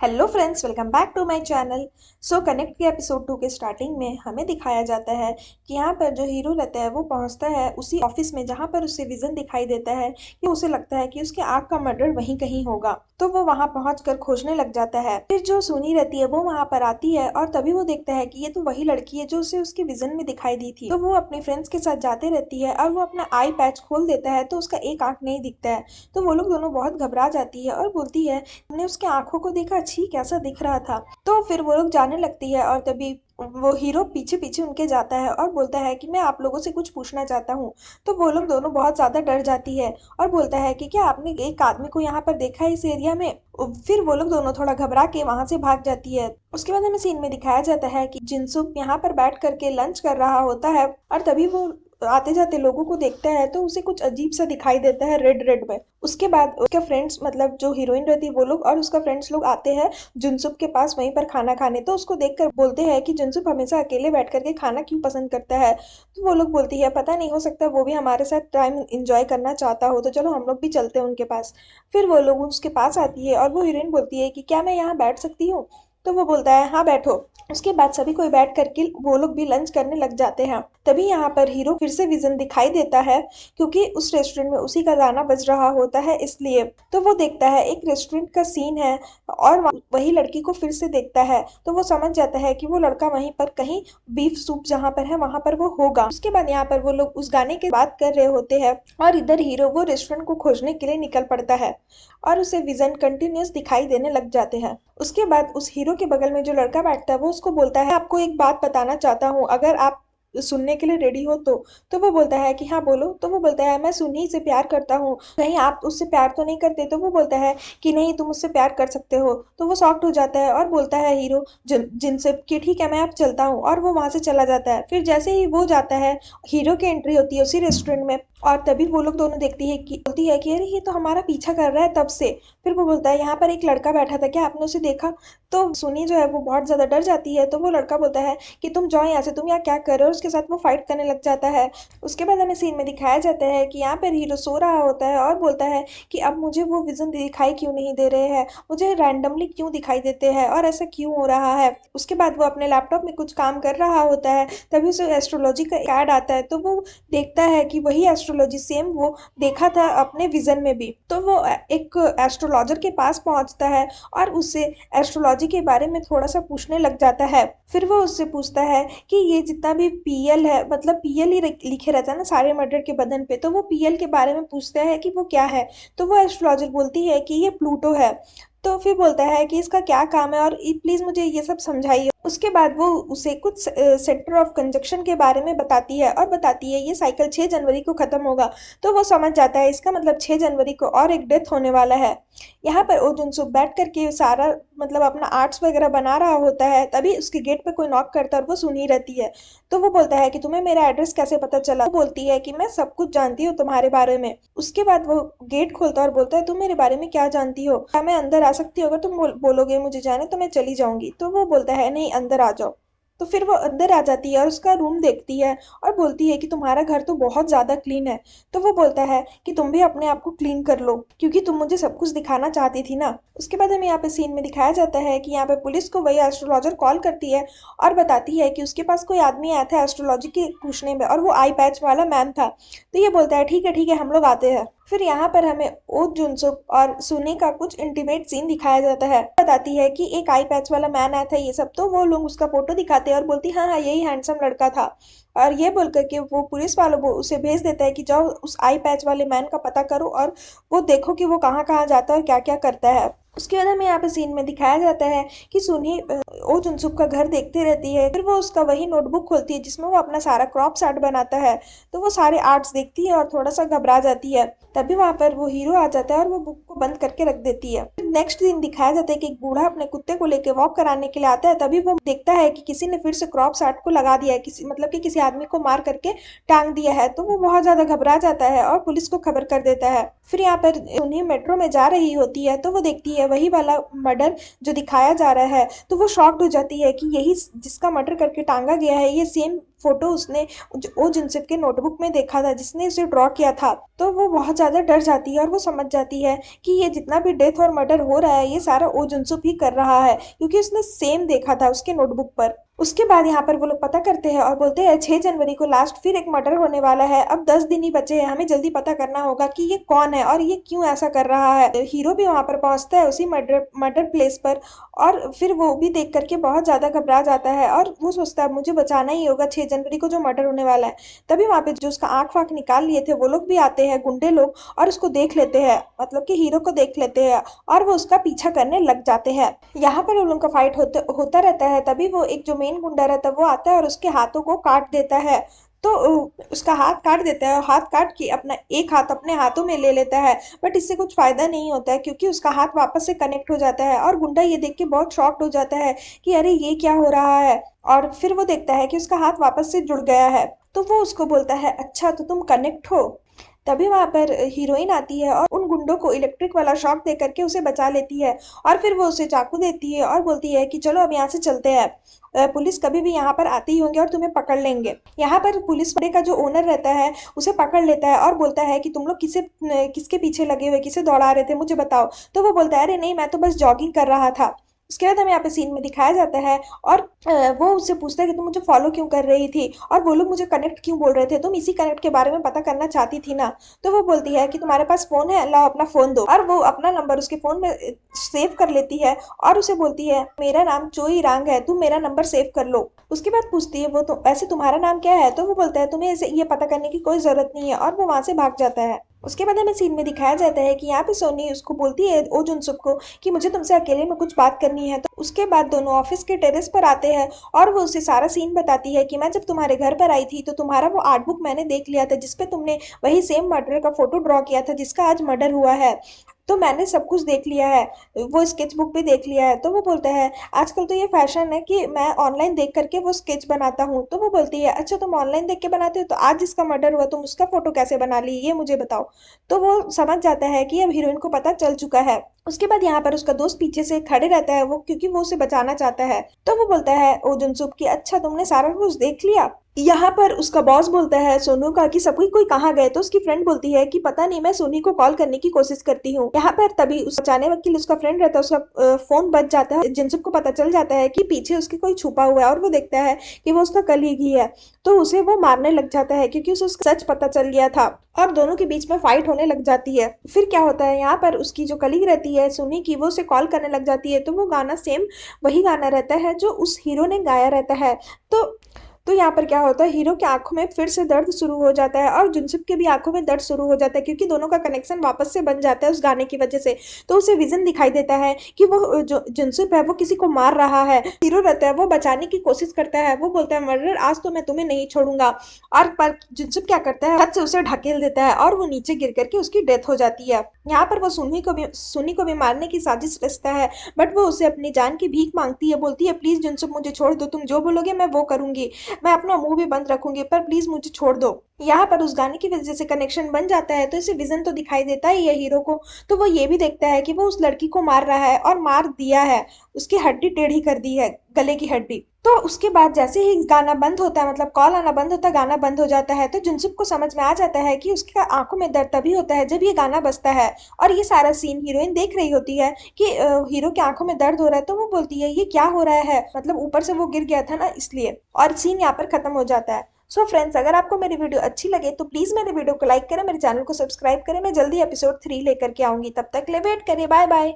Hello friends, welcome back to my channel. So connect के episode 2 के starting में हमें दिखाया जाता है कि यहाँ पर जो हीरो रहता है वो पहुँचता है उसी ऑफिस में जहाँ पर उसे विजन दिखाई देता है कि उसे लगता है कि उसके आँख का मर्डर वहीं कहीं होगा। तो वो वहाँ पहुँचकर खोजने लग जाता है। फिर जो सुनी रहती है वो वहाँ पर आती है और तभी वो देखता है कि ये तो वही लड़की है जो उसे उसके विजन में दिखाई दी थी। तो वो अपने फ्रेंड्स के साथ जाते रहती है और वो अपना आई पैच खोल देता है तो उसका एक आँख नहीं दिखता है। तो वो लोग दोनों बहुत घबरा जाती है और बोलती है, हमने उसके आंखों को देखा, छी कैसा दिख रहा था। तो फिर वो लोग जाने लगती है और तभी वो हीरो पीछे पीछे उनके जाता है और बोलता है कि मैं आप लोगों से कुछ पूछना चाहता हूँ। तो वो लोग दोनों बहुत ज्यादा डर जाती है और बोलता है कि क्या आपने एक आदमी को यहाँ पर देखा है इस एरिया में। फिर वो लोग दोनों थोड़ा घबरा के वहां से भाग जाती है। उसके बाद हमें सीन में दिखाया जाता है कि जिनसुक यहाँ पर बैठ करके लंच कर रहा होता है और तभी वो आते जाते लोगों को देखता है तो उसे कुछ अजीब सा दिखाई देता है रेड रेड में। उसके बाद उसके फ्रेंड्स मतलब जो हीरोइन रहती है वो लोग और उसका फ्रेंड्स लोग आते हैं जुनसुप के पास वहीं पर खाना खाने। तो उसको देखकर बोलते हैं कि जुनसुप हमेशा अकेले बैठ करके खाना क्यों पसंद करता है। तो वो लोग बोलती है, पता नहीं, हो सकता है वो भी हमारे साथ टाइम इंजॉय करना चाहता हो, तो चलो हम लोग भी चलते हैं उनके पास। फिर वो लोग उसके पास आती है और वो हीरोइन बोलती है कि क्या मैं यहाँ बैठ सकती हूँ। तो वो बोलता है हाँ बैठो। उसके बाद सभी कोई बैठ करके वो लोग भी लंच करने लग जाते हैं। तभी यहाँ पर हीरो फिर से विजन दिखाई देता है क्योंकि उस रेस्टोरेंट में उसी का गाना बज रहा होता है इसलिए। तो वो देखता है एक रेस्टोरेंट का सीन है और वही लड़की को फिर से देखता है। तो वो समझ जाता है कि वो लड़का वहीं पर कहीं बीफ सूप जहाँ पर है वहां पर वो होगा। उसके बाद यहाँ पर वो लोग उस गाने की बात कर रहे होते हैं और इधर हीरो वो रेस्टोरेंट को खोजने के लिए निकल पड़ता है और उसे विजन कंटिन्यूस दिखाई देने लग जाते हैं। उसके बाद उस हीरो के बगल में जो लड़का बैठता है वो उसको बोलता है, आपको एक बात बताना चाहता हूँ, अगर आप सुनने के लिए रेडी हो तो वो बोलता है कि हाँ बोलो। तो वो बोलता है, मैं सुन्नी से प्यार करता हूँ, कहीं आप उससे प्यार तो नहीं करते। तो वो बोलता है कि नहीं, तुम उससे प्यार कर सकते हो। तो वो शॉक्ड हो जाता है और बोलता है हीरो जिनसे कि ठीक है मैं अब चलता हूँ, और वो वहां से चला जाता है। फिर जैसे ही वो जाता है हीरो की एंट्री होती है उसी रेस्टोरेंट में और तभी वो लोग दोनों देखती है कि बोलती है कि अरे ये तो हमारा पीछा कर रहा है तब से। फिर वो बोलता है, यहाँ पर एक लड़का बैठा था, क्या आपने उसे देखा। तो सुनी जो है वो बहुत ज्यादा डर जाती है। तो वो लड़का बोलता है कि तुम जाओ यहाँ से, तुम यहाँ क्या कर रहे हो। उसके साथ वो फाइट करने लग जाता है। उसके बाद हमें सीन में दिखाया जाता है कि यहाँ पर हीरो सो रहा होता है और बोलता है कि अब मुझे वो विजन दिखाई क्यों नहीं दे रहे हैं, मुझे रैंडमली क्यों दिखाई देते हैं और ऐसा क्यों हो रहा है। उसके बाद वो अपने लैपटॉप में कुछ काम कर रहा होता है तभी उसे एस्ट्रोलॉजी का ऐड आता है। तो वो देखता है कि वही एस्ट्रोलॉजी सेम वो देखा था अपने विजन में भी। तो वो एक एस्ट्रोलॉजर के पास पहुंचता है और उससे एस्ट्रोलॉजी के बारे में थोड़ा सा पूछने लग जाता है। फिर वो उससे पूछता है कि ये जितना भी पीएल है, मतलब पीएल ही लिखे रहता है ना सारे मर्डर के बदन पे, तो वो पीएल के बारे में पूछता है कि वो क्या है। तो वो एस्ट्रोलॉजर बोलती है कि ये प्लूटो है। तो फिर बोलता है कि इसका क्या काम है और प्लीज मुझे ये सब समझाइए। उसके बाद वो उसे कुछ सेंटर ऑफ कंजक्शन के बारे में बताती है और बताती है ये साइकिल 6 जनवरी को खत्म होगा। तो वो समझ जाता है इसका मतलब 6 जनवरी को और एक डेथ होने वाला है। यहाँ पर ओ जुनसुक बैठ करके सारा मतलब अपना आर्ट्स वगैरह बना रहा होता है तभी उसके गेट पे कोई नॉक करता है और वो सुनी रहती है। तो वो बोलता है कि तुम्हें मेरा एड्रेस कैसे पता चला। वो बोलती है कि मैं सब कुछ जानती हूँ तुम्हारे बारे में। उसके बाद वो गेट खोलता है और बोलता है, तुम मेरे बारे में क्या जानती हो, क्या मैं अंदर आ सकती हूँ, अगर तुम बोलोगे मुझे जाने तो मैं चली जाऊंगी। तो वो बोलता है, नहीं अंदर आ जाओ। तो फिर वो अंदर आ जाती है और उसका रूम देखती है और बोलती है कि तुम्हारा घर तो बहुत ज्यादा क्लीन है। तो वो बोलता है कि तुम भी अपने आप को क्लीन कर लो क्योंकि तुम मुझे सब कुछ दिखाना चाहती थी ना। उसके बाद हमें यहाँ पे सीन में दिखाया जाता है कि यहाँ पे पुलिस को वही एस्ट्रोलॉजर कॉल करती है और बताती है कि उसके पास कोई आदमी आया था एस्ट्रोलॉजी के पूछने में और वो आई पैच वाला मैम था। तो ये बोलता है ठीक है हम लोग आते हैं। फिर यहाँ पर हमें ओ जुनसुक और सुनी का कुछ इंटीमेट सीन दिखाया जाता है। बताती है कि एक आई पैच वाला मैन आया था ये सब। तो वो लोग उसका फोटो दिखाते हैं और बोलती है हाँ हाँ यही हैंडसम लड़का था। और ये बोल करके वो पुलिस वालों को उसे भेज देता है कि जाओ उस आई पैच वाले मैन का पता करो और वो देखो कि वो कहाँ कहाँ जाता है और क्या क्या करता है। उसके बाद हमें यहाँ पे सीन में दिखाया जाता है कि सुनी ओ जुनसुक का घर देखती रहती है। फिर वो उसका वही नोटबुक खोलती है जिसमें वो अपना सारा क्रॉप्स आर्ट बनाता है। तो वो सारे आर्ट्स देखती है और थोड़ा सा घबरा जाती है। तभी वहां पर वो हीरो आ जाता है और वो बुक को बंद करके रख देती है। नेक्स्ट दिन दिखाया जाता है कि एक बूढ़ा अपने कुत्ते को लेके वॉक कराने के लिए आता है। तभी वो देखता है कि किसी ने फिर से क्रॉप्स आर्ट को लगा दिया है, किसी मतलब कि किसी आदमी को मार करके टांग दिया है। तो वो बहुत ज्यादा घबरा जाता है और पुलिस को खबर कर देता है। फिर यहाँ पर उन्हें मेट्रो में जा रही होती है तो वो देखती है वही वाला मर्डर जो दिखाया जा रहा है। तो वो शॉक्ड हो जाती है कि यही जिसका मर्डर करके टांगा गया है ये सेम फोटो उसने ओ जिनसिप के नोटबुक में देखा था जिसने उसे ड्रॉ किया था। तो वो बहुत ज़्यादा डर जाती है और वो समझ जाती है कि ये जितना भी डेथ और मर्डर हो रहा है ये सारा ओ जुनसुप ही कर रहा है, क्योंकि उसने सेम देखा था उसके नोटबुक पर। उसके बाद यहाँ पर वो लोग पता करते हैं और बोलते हैं 6 जनवरी को लास्ट फिर एक मर्डर होने वाला है, अब 10 दिन ही बचे हैं, हमें जल्दी पता करना होगा कि ये कौन है और ये क्यों ऐसा कर रहा है। हीरो भी वहां पर पहुंचता है उसी मर्डर मर्डर प्लेस पर, और फिर वो भी देख करके बहुत ज्यादा घबरा जाता है और वो सोचता है मुझे बचाना ही होगा 6 जनवरी को जो मर्डर होने वाला है। तभी वहां पे जो उसका आंख वाँख निकाल लिए थे वो लोग भी आते हैं, गुंडे लोग, और उसको देख लेते हैं, मतलब कि हीरो को देख लेते हैं और वो उसका पीछा करने लग जाते हैं। यहाँ पर उन लोगों का फाइट होता रहता है। तभी वो एक जो मेन गुंडा रहता है वो आता है और उसके हाथों को काट देता है। तो उसका हाथ काट देता है और हाथ काट के अपना एक हाथ अपने हाथों में ले लेता है। बट इससे कुछ फायदा नहीं होता है क्योंकि उसका हाथ वापस से कनेक्ट हो जाता है और गुंडा ये देख के बहुत शॉक्ड हो जाता है कि अरे ये क्या हो रहा है। और फिर वो देखता है कि उसका हाथ वापस से जुड़ गया है। तो वो उसको बोलता है अच्छा तो तुम कनेक्ट हो। तभी वहां पर हीरोइन आती है और उन गुंडों को इलेक्ट्रिक वाला शॉक दे करके उसे बचा लेती है। और फिर वो उसे चाकू देती है और बोलती है कि चलो अब यहाँ से चलते हैं, पुलिस कभी भी यहाँ पर आते ही होंगे और तुम्हें पकड़ लेंगे। यहाँ पर पुलिस वाले का जो ओनर रहता है उसे पकड़ लेता है और बोलता है कि तुम लोग किसके पीछे लगे हुए, किसे दौड़ा रहे थे, मुझे बताओ। तो वो बोलता है अरे नहीं, मैं तो बस जॉगिंग कर रहा था। उसके बाद हमें यहाँ पे सीन में दिखाया जाता है और वो उससे पूछता है कि तुम मुझे फॉलो क्यों कर रही थी और वो लोग मुझे कनेक्ट क्यों बोल रहे थे, तुम इसी कनेक्ट के बारे में पता करना चाहती थी ना। तो वो बोलती है कि तुम्हारे पास फोन है, लाओ अपना फोन दो। और वो अपना नंबर उसके फोन में सेव कर लेती है और उसे बोलती है मेरा नाम चोई रांग है, तुम मेरा नंबर सेव कर लो। उसके बाद पूछती है वो तो वैसे तुम्हारा नाम क्या है। तो वो बोलता है तुम्हें ऐसे ये पता करने की कोई जरूरत नहीं है, और वो वहां से भाग जाता है। उसके बाद हमें सीन में दिखाया जाता है कि यहाँ पे सोनी उसको बोलती है ओ जुनसुक को कि मुझे तुमसे अकेले में कुछ बात करनी है। तो उसके बाद दोनों ऑफिस के टेरेस पर आते हैं और वो उसे सारा सीन बताती है कि मैं जब तुम्हारे घर पर आई थी तो तुम्हारा वो आर्ट बुक मैंने देख लिया था जिसपे तुमने वही सेम मर्डर का फोटो ड्रॉ किया था जिसका आज मर्डर हुआ है। तो मैंने सब कुछ देख लिया है, वो स्केच बुक भी देख लिया है। तो वो बोलता है आजकल तो ये फैशन है कि मैं ऑनलाइन देख करके वो स्केच बनाता हूँ। तो वो बोलती है अच्छा तुम ऑनलाइन देख के बनाते हो, तो आज जिसका मर्डर हुआ तुम उसका फोटो कैसे बना ली, ये मुझे बताओ। तो वो समझ जाता है कि अब हीरोइन को पता चल चुका है। उसके बाद यहाँ पर उसका दोस्त पीछे से खड़े रहता है वो, क्योंकि वो उसे बचाना चाहता है। तो वो बोलता है ओ जुनसुक की अच्छा तुमने सारा कुछ देख लिया। यहाँ पर उसका बॉस बोलता है सोनू का कि सब कोई कहाँ गए। तो उसकी फ्रेंड बोलती है कि पता नहीं, मैं सोनी को कॉल करने की कोशिश करती हूँ। यहाँ पर तभी उस बचाने वकील उसका फ्रेंड रहता है, उसका फोन बच जाता है। जिनसुक को पता चल जाता है कि पीछे उसके कोई छुपा हुआ है और वो देखता है कि वो उसका कलीग ही है। तो उसे वो मारने लग जाता है क्योंकि उसे उसका सच पता चल गया था और दोनों के बीच में फाइट होने लग जाती है। फिर क्या होता है यहाँ पर उसकी जो कलीग रहती है सोनी की, वो उसे कॉल करने लग जाती है। तो वो गाना सेम वही गाना रहता है जो उस हीरो ने गाया रहता है। तो यहाँ पर क्या होता है हीरो की आंखों में फिर से दर्द शुरू हो जाता है और जुनसुक के भी आंखों में दर्द शुरू हो जाता है क्योंकि दोनों का कनेक्शन वापस से बन जाता है उस गाने की वजह से। तो उसे विजन दिखाई देता है कि वो जो जुनसुक है वो किसी को मार रहा है। हीरो रहता है वो बचाने की कोशिश करता है, वो बोलता है मर्डर आज तो मैं तुम्हें नहीं छोड़ूंगा। और पर जुनसुक क्या करता है, छत से उसे ढकेल देता है और वो नीचे गिर करके उसकी डेथ हो जाती है। यहाँ पर वो सुन्नी को भी मारने की साजिश रचता है, बट वो उसे अपनी जान की भीख मांगती है, बोलती है प्लीज जुनसुक मुझे छोड़ दो, तुम जो बोलोगे मैं वो करूंगी, मैं अपना मुंह भी बंद रखूंगी, पर प्लीज मुझे छोड़ दो। यहाँ पर उस गाने की वजह से कनेक्शन बन जाता है तो इसे विजन तो दिखाई देता ही है हीरो को। तो वो ये भी देखता है कि वो उस लड़की को मार रहा है और मार दिया है, उसकी हड्डी टेढ़ी कर दी है, गले की हड्डी। तो उसके बाद जैसे ही गाना बंद होता है, मतलब कॉल आना बंद होता है, गाना बंद हो जाता है, तो जुनसुक को समझ में आ जाता है कि उसकी आंखों में दर्द तभी होता है जब ये गाना बजता है। और ये सारा सीन हीरोइन देख रही होती है कि हीरो की आंखों में दर्द हो रहा है। तो वो बोलती है ये क्या हो रहा है, मतलब ऊपर से वो गिर गया था ना इसलिए। और सीन यहाँ पर खत्म हो जाता है। सो फ्रेंड्स, अगर आपको मेरी वीडियो अच्छी लगे तो प्लीज मेरे वीडियो को लाइक करें, मेरे चैनल को सब्सक्राइब करें। मैं जल्दी एपिसोड 3 लेकर के आऊंगी, तब तक ले वेट करिए। Bye bye.